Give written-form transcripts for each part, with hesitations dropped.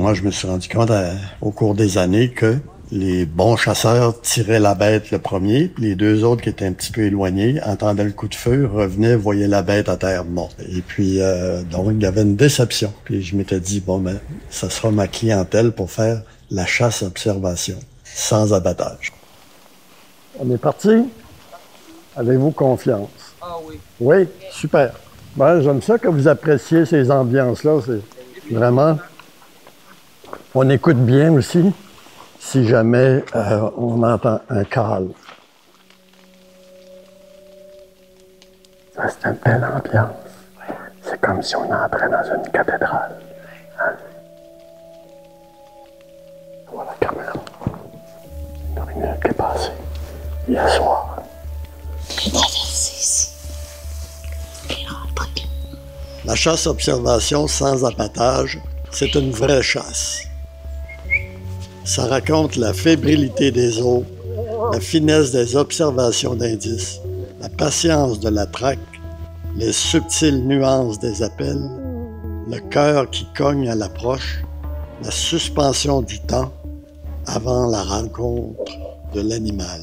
moi, je me suis rendu compte au cours des années que les bons chasseurs tiraient la bête le premier, puis les deux autres qui étaient un petit peu éloignés entendaient le coup de feu, revenaient, voyaient la bête à terre morte. Et puis, donc, il y avait une déception. Puis je m'étais dit, bon, ben, ça sera ma clientèle pour faire la chasse-observation, sans abattage. On est parti? Avez-vous confiance? Ah oui. Oui, super. Ben, j'aime ça que vous appréciez ces ambiances-là. C'est vraiment... On écoute bien aussi si jamais on entend un call. Ça, c'est une belle ambiance. C'est comme si on entrait dans une cathédrale. Hein? Voilà la caméra. Une minute qui est passée. Hier soir. Traverser ici. Et rentrer. La chasse-observation sans abattage, c'est une vraie chasse. Ça raconte la fébrilité des os, la finesse des observations d'indices, la patience de la traque, les subtiles nuances des appels, le cœur qui cogne à l'approche, la suspension du temps avant la rencontre de l'animal.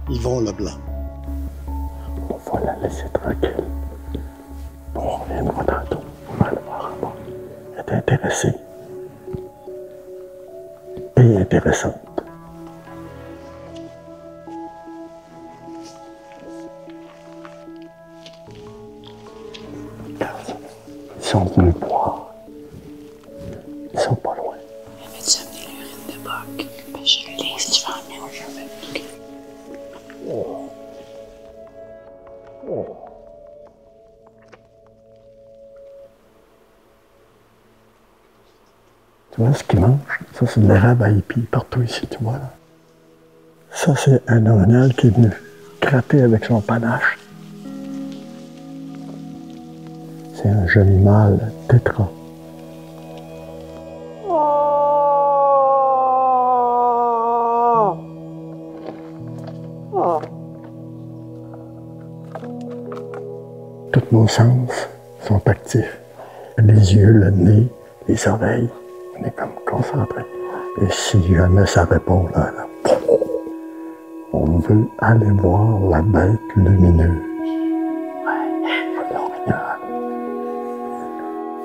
Yvon Leblanc. On va la laisser tranquille. On reviendra tantôt. On va aller voir en bas. Elle est intéressée. Et intéressante. Ils sont venus boire. Ils sont pas loin. Avais-tu amené l'urine de boc? Ben, je le laisse, tu vas en mettre jamais. Oh. Oh. Tu vois ce qu'ils mangent? Ça, c'est de l'érable à épis partout ici, tu vois. Là. Ça, c'est un orignal qui est venu gratter avec son panache. C'est un joli mâle tétra. Tous nos sens sont actifs. Les yeux, le nez, les oreilles. On est comme concentré. Et si jamais ça répond là, on veut aller voir la bête lumineuse. L'orignal.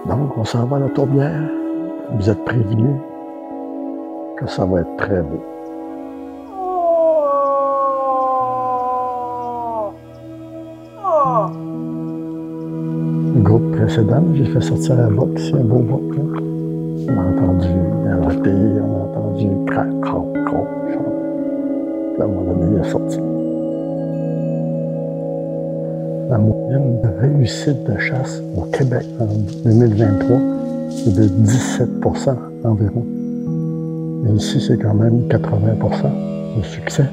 Donc, on s'en va à la tourbière. Vous êtes prévenus que ça va être très beau. Le groupe précédent, j'ai fait sortir un boc, c'est un beau boc. Là. On a entendu un raté, on a entendu crac, crac, crac. Puis à un moment donné, il est sorti. La moyenne de réussite de chasse au Québec en 2023 est de 17% environ. Et ici, c'est quand même 80% de succès.